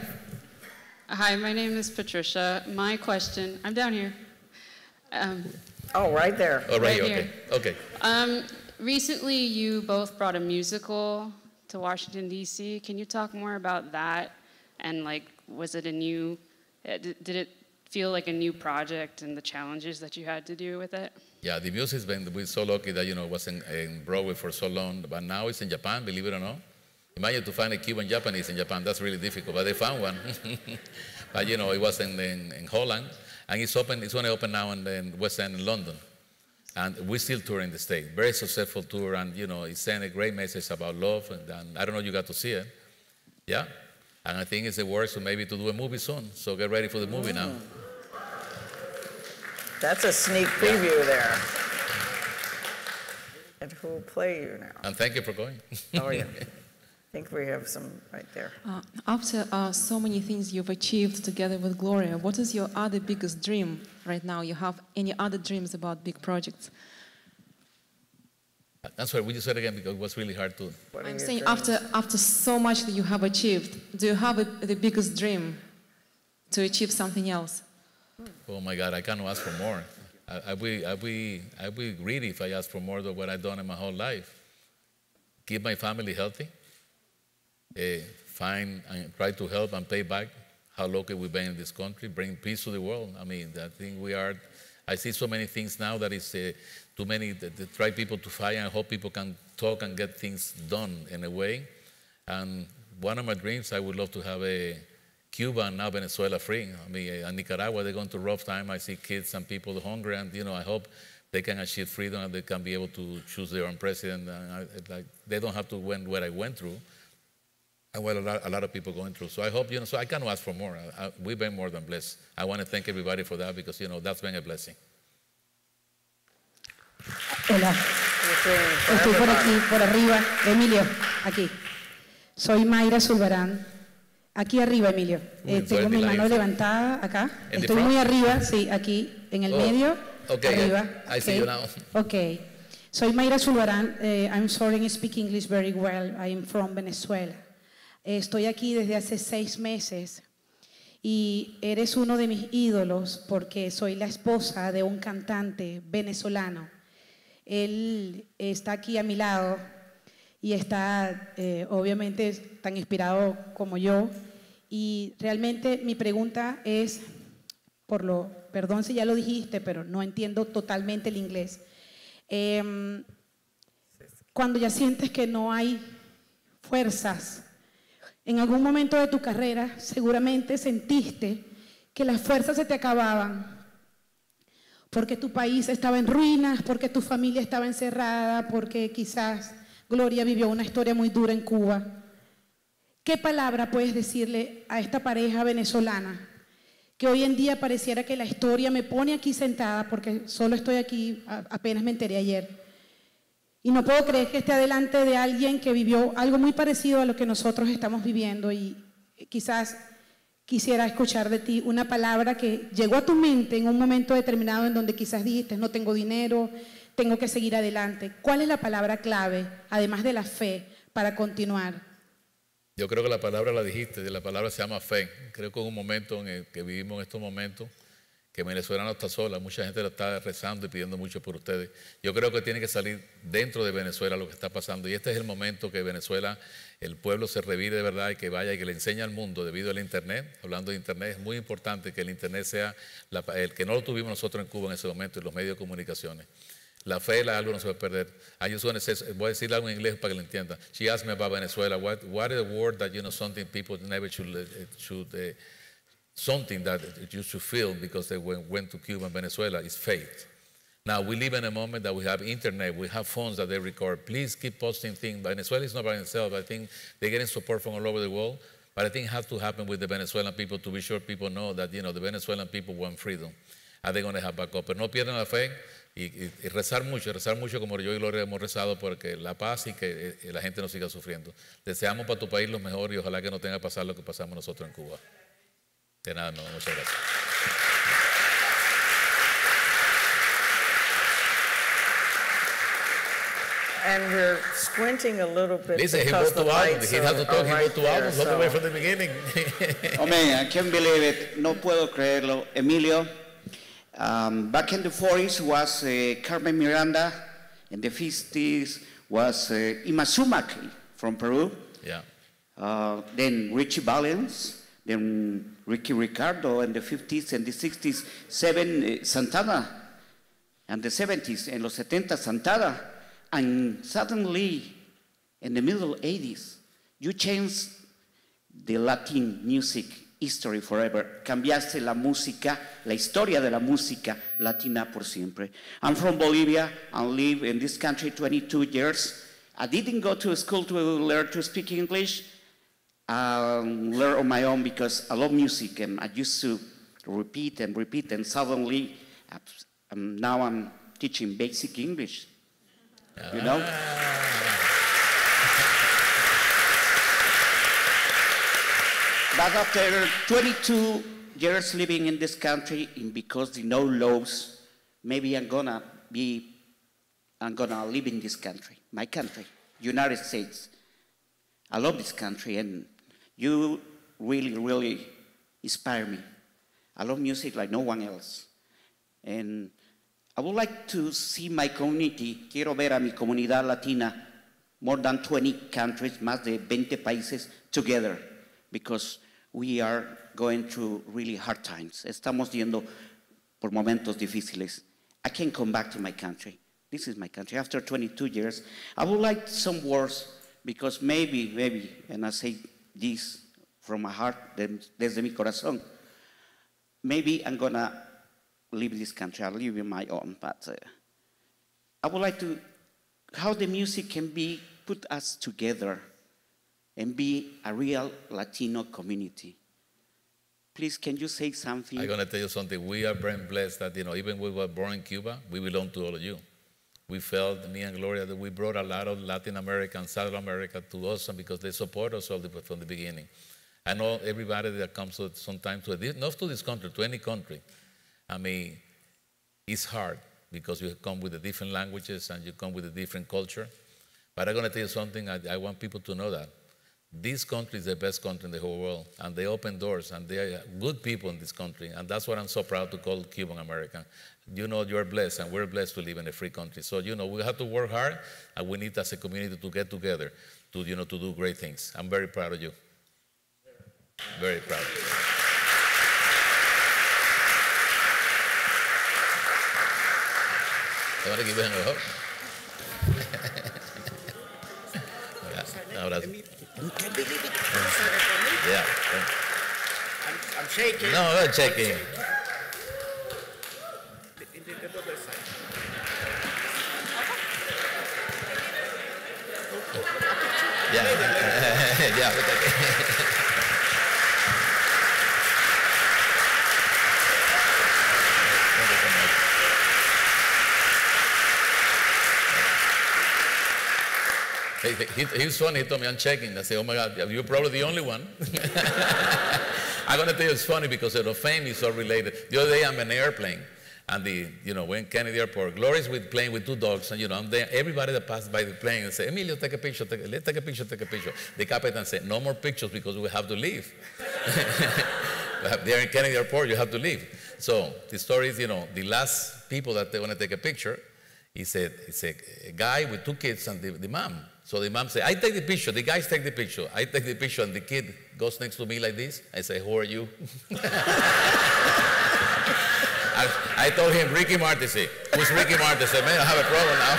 Hi, my name is Patricia. My question, I'm down here. Oh, right there. Oh, right here, here. Okay. Recently, you both brought a musical to Washington, D.C. Can you talk more about that? And was it a new, did it feel like a new project and the challenges that you had to do with it? Yeah, the music's we're so lucky that, it was in Broadway for so long, but now it's in Japan, believe it or not. Imagine to find a Cuban Japanese in Japan, that's really difficult, but they found one. But, it was in Holland, and it's going to open now in the West End in London. And we're still touring the state. Very successful tour, and, it's sending a great message about love, and I don't know if you got to see it. Yeah? And I think it's the works to maybe to do a movie soon. So get ready for the movie now. That's a sneak preview there. And who will play you now? And thank you for going. Oh, yeah. I think we have some right there. After so many things you've achieved together with Gloria, what is your other biggest dream right now? You have any other dreams about big projects? That's why we just said again because it was really hard to. I'm saying after so much that you have achieved, do you have the biggest dream to achieve something else? Oh my God, I cannot ask for more. I'd be greedy if I asked for more than what I've done in my whole life. Keep my family healthy, find and try to help and pay back how lucky we've been in this country, bring peace to the world. I mean, I think we are. I see so many things now that is too many that try people to fight, and I hope people can talk and get things done in a way. And one of my dreams, I would love to have a Cuba and now Venezuela free. I mean, in Nicaragua, they're going through a rough time. I see kids and people hungry, and I hope they can achieve freedom and they can be able to choose their own president. And they don't have to went what I went through, and what a lot of people going through. So I hope, so I cannot ask for more. We've been more than blessed. I want to thank everybody for that because, that's been a blessing. Hola, estoy por aquí, por arriba. Emilio, aquí. Soy Mayra Zulbarán. Aquí arriba, Emilio. Tengo mi mano levantada acá. Estoy muy arriba, sí, aquí en el medio. Okay, arriba. I see you now. Okay. Soy Mayra Zulbarán. I'm sorry, I speak English very well. I am from Venezuela. Estoy aquí desde hace 6 meses y eres uno de mis ídolos porque soy la esposa de un cantante venezolano. Él está aquí a mi lado y está obviamente tan inspirado como yo. Y realmente mi pregunta es, perdón si ya lo dijiste, pero no entiendo totalmente el inglés. Cuando ya sientes que no hay fuerzas, en algún momento de tu carrera seguramente sentiste que las fuerzas se te acababan, porque tu país estaba en ruinas, porque tu familia estaba encerrada, porque quizás Gloria vivió una historia muy dura en Cuba. ¿Qué palabra puedes decirle a esta pareja venezolana que hoy en día pareciera que la historia me pone aquí sentada, porque solo estoy aquí, apenas me enteré ayer, y no puedo creer que esté delante de alguien que vivió algo muy parecido a lo que nosotros estamos viviendo? Y quizás quisiera escuchar de ti una palabra que llegó a tu mente en un momento determinado en donde quizás dijiste, no tengo dinero, tengo que seguir adelante. ¿Cuál es la palabra clave, además de la fe, para continuar? Yo creo que la palabra la dijiste, la palabra se llama fe. Creo que es un momento en el que vivimos en estos momentos que Venezuela no está sola, mucha gente lo está rezando y pidiendo mucho por ustedes. Yo creo que tiene que salir dentro de Venezuela lo que está pasando, y este es el momento que Venezuela, el pueblo se revire de verdad y que vaya y que le enseñe al mundo debido al Internet. Hablando de Internet, es muy importante que el Internet sea el que no lo tuvimos nosotros en Cuba en ese momento, en los medios de comunicaciones. La fe es algo que no se va a perder. Voy a decir algo en inglés para que lo entienda. She asked me about Venezuela. What is a word that, something people never should something that you should feel because they went to Cuba and Venezuela is faith. Now, we live in a moment that we have internet, we have phones that they record. Please keep posting things. Venezuela is not by itself. I think they're getting support from all over the world, but I think it has to happen with the Venezuelan people to be sure people know that, the Venezuelan people want freedom. And they're going to have backup. Pero no pierdan la fe y rezar mucho como yo y Gloria hemos rezado porque la paz y que la gente no siga sufriendo. Deseamos para tu país lo mejor y ojalá que no tenga que pasar lo que pasamos nosotros en Cuba. De nada, no, muchas gracias. And we're squinting a little bit. Listen, he because wrote the two albums. lights He has to talk. He wrote two albums all the way from the beginning. Oh man, I can't believe it. No puedo creerlo. Emilio, back in the 40s was Carmen Miranda. In the 50s was Ima Sumac from Peru. Yeah. Then Richie Valens. Then Ricky Ricardo in the 50s and the 60s, Santana, and the 70s, en los 70s, Santana. And suddenly, in the middle 80s, you changed the Latin music history forever. Cambiaste la música, la historia de la música latina por siempre. I'm from Bolivia and live in this country 22 years. I didn't go to school to learn to speak English. Learn on my own because I love music and I used to repeat and suddenly now I'm teaching basic English, you know? But after 22 years living in this country and because the no laws, maybe I'm gonna live in this country, my country, United States. I love this country and you really, really inspire me. I love music like no one else. And I would like to see my community, quiero ver a mi comunidad latina, more than 20 countries, más de 20 países, together, because we are going through really hard times. Estamos yendo por momentos difíciles. I can't come back to my country. This is my country. After 22 years, I would like some words, because maybe, and I say this from my heart, desde mi corazón, maybe I'm gonna leave this country, I'll live in my own, but I would like to, how the music can be, put us together and be a real Latino community. Please, can you say something? I'm gonna tell you something. We are very blessed that, even we were born in Cuba, we belong to all of you. We felt, me and Gloria, that we brought a lot of Latin America and South America to us because they support us all from the beginning. I know everybody that comes sometimes not to this country, to any country. I mean, it's hard because you come with the different languages and you come with a different culture. But I'm going to tell you something, I want people to know that this country is the best country in the whole world, and they open doors, and they are good people in this country, and that's what I'm so proud to call Cuban American. You know, you're blessed, and we're blessed to live in a free country. So, you know, we have to work hard, and we need as a community to get together to, you know, to do great things. I'm very proud of you. Very proud of you. I want to give him a hug. Ahora, yeah. I'm shaking. No, I'm shaking. Yeah. Yeah. He's funny. He told me I'm checking. I said, oh my God, you're probably the only one. I'm going to tell you it's funny because the fame is so related. The other day I'm in an airplane, and we're in Kennedy Airport. Gloria's playing with two dogs, and I'm there. Everybody that passed by the plane and say, Emilio, take a picture, let's take a picture, take a picture. The captain said, no more pictures because we have to leave. There in Kennedy Airport, you have to leave. So the story is, the last people that they want to take a picture, it's a guy with two kids and the mom. So the mom said, I take the picture. The guys take the picture. I take the picture, and the kid goes next to me like this. I say, who are you? I told him, Ricky Martin. Say, who's Ricky Martin? I said, man, I have a problem now.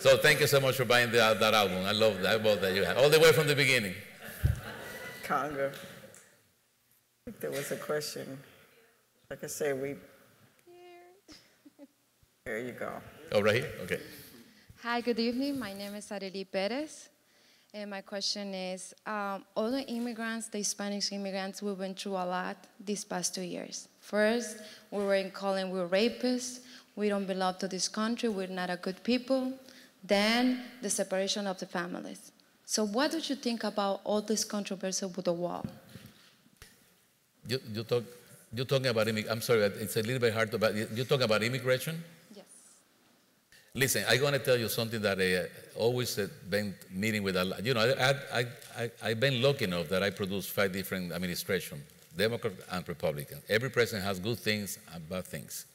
So thank you so much for buying that album. I love that you had all the way from the beginning. Conga, I think there was a question. Like I say, there you go. Oh, right here? Okay. Hi, good evening. My name is Arely Perez. And my question is, all the immigrants, the Spanish immigrants, we went through a lot these past 2 years. First, we were calling we were rapists. We don't belong to this country. We're not a good people. Then the separation of the families. So what did you think about all this controversy with the wall? You're talking about immigration. I'm sorry, it's a little bit hard to. You're talking about immigration? Yes. Listen, I'm going to tell you something that I always been meeting with a lot. I've been lucky enough that I produced 5 different administrations, Democrat and Republican. Every president has good things and bad things.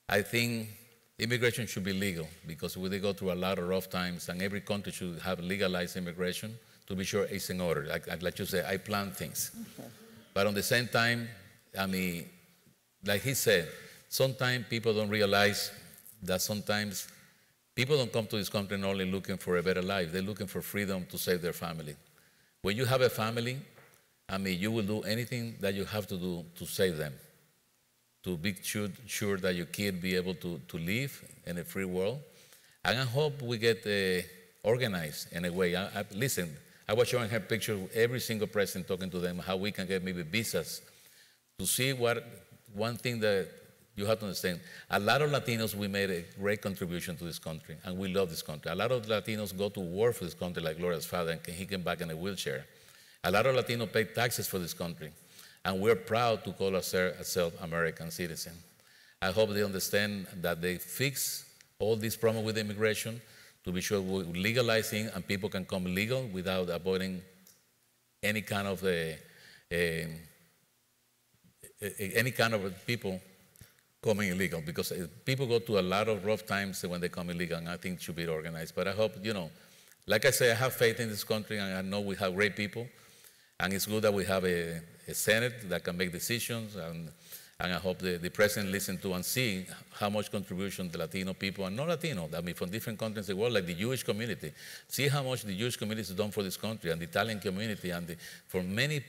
I think immigration should be legal because they go through a lot of rough times, and every country should have legalized immigration to be sure it's in order. Like you say, I plan things. Okay. But at the same time, I mean, like he said, sometimes people don't realize that sometimes people don't come to this country only looking for a better life. They're looking for freedom to save their family. When you have a family, I mean, you will do anything that you have to do to save them, to be sure that your kid be able to live in a free world. And I hope we get organized in a way. Listen, I was showing her pictures of every single president, talking to them how we can get maybe visas to see one thing that you have to understand. A lot of Latinos, we made a great contribution to this country, and we love this country. A lot of Latinos go to war for this country, like Gloria's father, and he came back in a wheelchair. A lot of Latinos pay taxes for this country, and we're proud to call ourselves American citizen. I hope they understand that they fix all this problem with immigration to be sure we're legalizing and people can come legal without avoiding any kind of people coming illegal, because people go through a lot of rough times when they come illegal, and I think it should be organized. But I hope, like I say, I have faith in this country, and I know we have great people, and it's good that we have a Senate that can make decisions, and I hope the president listen to and see how much contribution the Latino people and non-Latino, I mean, from different countries in the world, like the Jewish community, see how much the Jewish community has done for this country, and the Italian community, and for many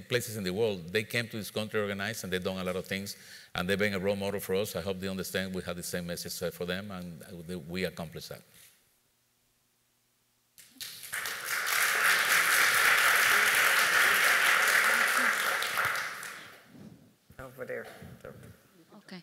places in the world. They came to this country organized, and they've done a lot of things, and they've been a role model for us. I hope they understand we have the same message for them, and we accomplish that. Over there. Okay.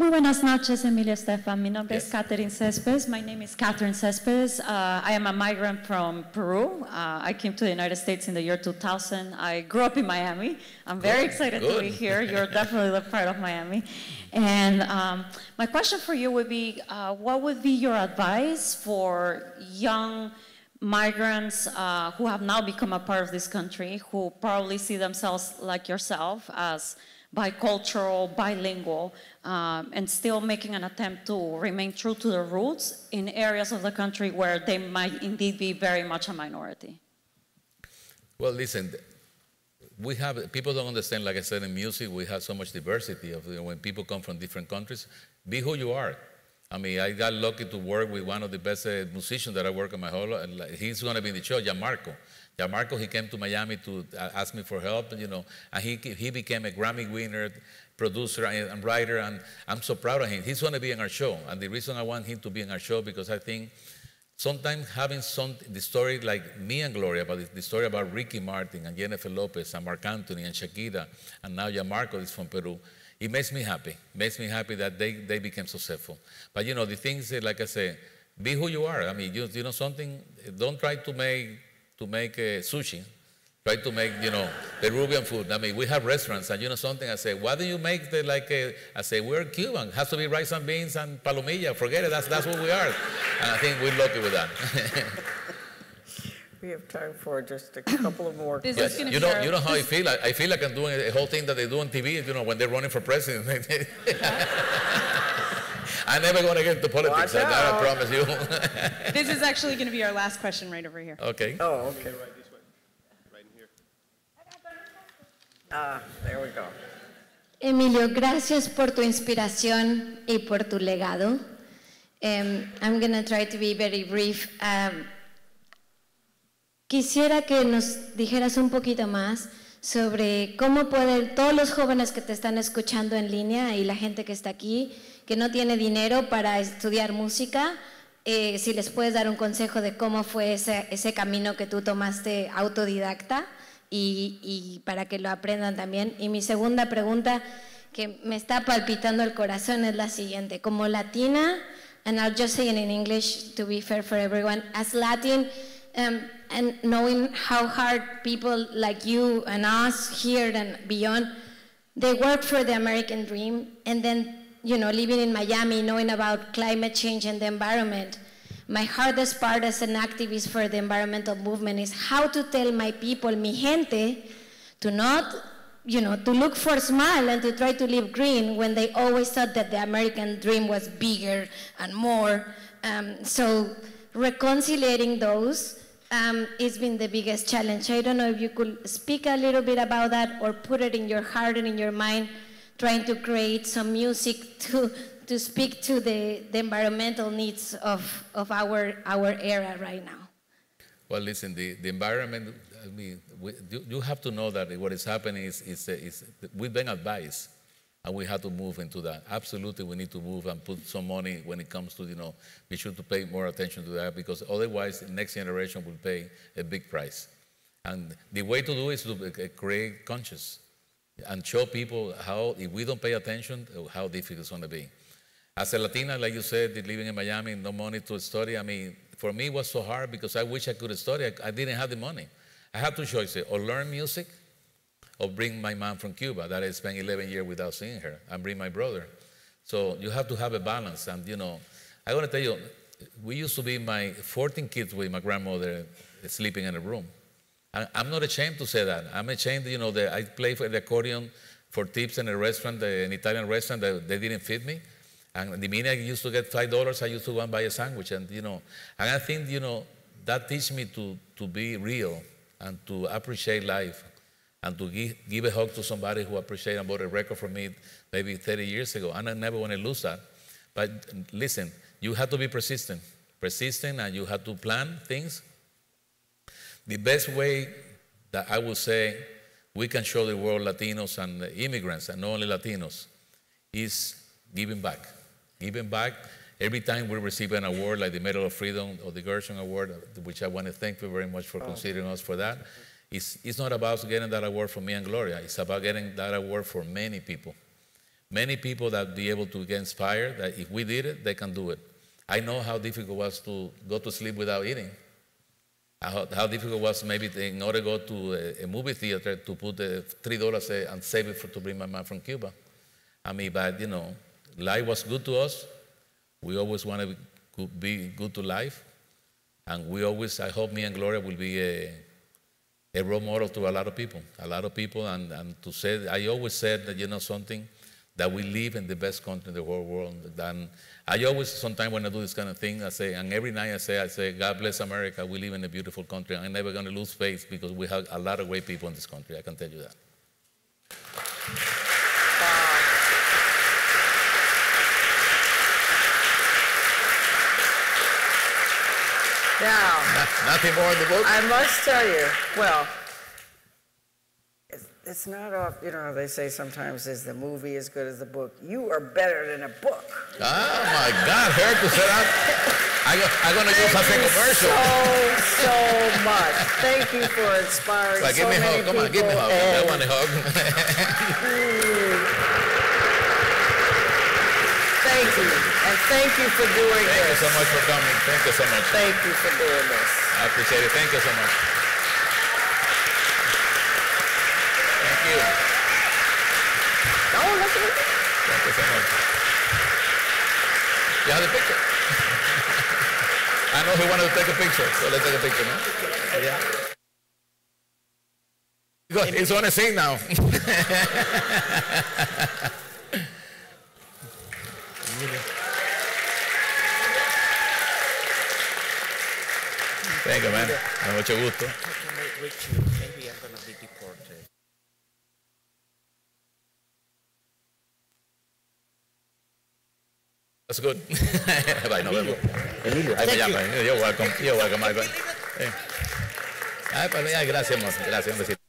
Muy buenas noches, Emilio Estefan. Mi nombre Yes. es Catherine Cespedes. My name is Catherine Cespedes. I am a migrant from Peru. I came to the United States in the year 2000. I grew up in Miami. I'm very excited to be here. You're definitely a part of Miami. And my question for you would be, what would be your advice for young migrants who have now become a part of this country, who probably see themselves like yourself as bicultural, bilingual, and still making an attempt to remain true to their roots in areas of the country where they might indeed be very much a minority? Well, listen, we have, people don't understand, like I said, in music, we have so much diversity of when people come from different countries. Be who you are. I mean, I got lucky to work with one of the best musicians that I work in my whole life. He's going to be in the show, Gianmarco. Gianmarco, he came to Miami to ask me for help, you know, and he became a Grammy winner, producer and writer, and I'm so proud of him. He's going to be in our show, and the reason I want him to be in our show because I think sometimes having the story like me and Gloria, but the story about Ricky Martin and Jennifer Lopez and Marc Anthony and Shakira, and now Gianmarco is from Peru. It makes me happy. It makes me happy that they became successful. But you know, the things, like I say, be who you are. I mean, you know something, don't try to make sushi. Try to make, you know, Peruvian food. I mean, we have restaurants, and you know something, I say, why do you make I say, we're Cuban. It has to be rice and beans and palomilla. Forget it, that's what we are. And I think we're lucky with that. We have time for just a couple of more This questions. is You know how I feel? I feel like I'm doing a whole thing that they do on TV, you know, when they're running for president. I'm never going to get into politics, I promise you. This is actually going to be our last question right over here. Okay. Oh, okay. Right this way. Right in here. There we go. Emilio, gracias por tu inspiración y por tu legado. I'm going to try to be very brief. Quisiera que nos dijeras un poquito más sobre cómo pueden todos los jóvenes que te están escuchando en línea y la gente que está aquí, que no tiene dinero para estudiar música, si les puedes dar un consejo de cómo fue ese camino que tú tomaste autodidacta y para que lo aprendan también. Y mi segunda pregunta que me está palpitando el corazón es la siguiente. Como latina, and I'll just say it in English to be fair for everyone, as Latin, and knowing how hard people like you and us here and beyond, they work for the American dream, and then, you know, living in Miami, knowing about climate change and the environment, my hardest part as an activist for the environmental movement is how to tell my people, mi gente, to not, you know, to look for a smile and to try to live green when they always thought that the American dream was bigger and more. So reconciliating those it's been the biggest challenge. I don't know if you could speak a little bit about that or put it in your heart and in your mind, trying to create some music to speak to the environmental needs of our era right now. Well, listen, the environment, I mean, you have to know that what is happening is we've been advised, and we have to move into that. Absolutely, we need to move and put some money when it comes to, you know, be sure to pay more attention to that, because otherwise the next generation will pay a big price. And the way to do it is to create conscience and show people how, if we don't pay attention, how difficult it's going to be. As a Latina, like you said, living in Miami, no money to study, I mean, for me it was so hard because I wish I could study. I didn't have the money. I had two choices, or learn music or bring my mom from Cuba that I spent 11 years without seeing her, and bring my brother. So you have to have a balance. And, you know, I want to tell you, we used to be 14 kids with my grandmother sleeping in a room. I'm not ashamed to say that. I'm ashamed, you know, that I play for the accordion for tips in a restaurant, an Italian restaurant, that they didn't feed me. And the minute I used to get $5, I used to go and buy a sandwich. And, you know, and I think, you know, that teach me to be real and to appreciate life, and to give a hug to somebody who appreciated and bought a record from me maybe 30 years ago. And I never want to lose that. But listen, you have to be persistent, and you have to plan things. The best way that I would say we can show the world, Latinos and immigrants, and not only Latinos, is giving back. Giving back. Every time we receive an award like the Medal of Freedom or the Gershwin Award, which I want to thank you very much for considering us for that, it's not about getting that award for me and Gloria. It's about getting that award for many people. many people that be able to get inspired, that if we did it, they can do it. I know how difficult it was to go to sleep without eating. How difficult it was maybe in order to go to a movie theater to put $3 and save it to bring my mom from Cuba. I mean, but you know, life was good to us. We always want to be good to life. And we always, I hope me and Gloria will be a role model to a lot of people. And to say, I always said that, you know something, that we live in the best country in the whole world. And I always, sometimes when I do this kind of thing, I say, and every night I say, God bless America, we live in a beautiful country. I'm never going to lose faith because we have a lot of great people in this country, I can tell you that. Now, nothing more in the book? I must tell you, well, it's not off, you know, they say sometimes is the movie as good as the book. You are better than a book. Oh my God, her to set up. I'm going to use a commercial. So much. Thank you for inspiring so many people. Come on, give me a hug. I want a hug. Thank you. And thank you for doing this. Thank you so much for coming. Thank you so much. Thank you for doing this. I appreciate it. Thank you so much. Thank you. Oh, look at it. Thank you so much. You have the picture? I know he wanted to take a picture, so let's take a picture, no? Yeah. Good. He's on a scene now. Thank you, man. Mucho gusto. Maybe I'm going to be deported. That's good. Bye, nos vemos. Emilio, Ahí me llama. You're welcome. You're welcome, my friend. Ay, gracias, amor. Gracias, un besito.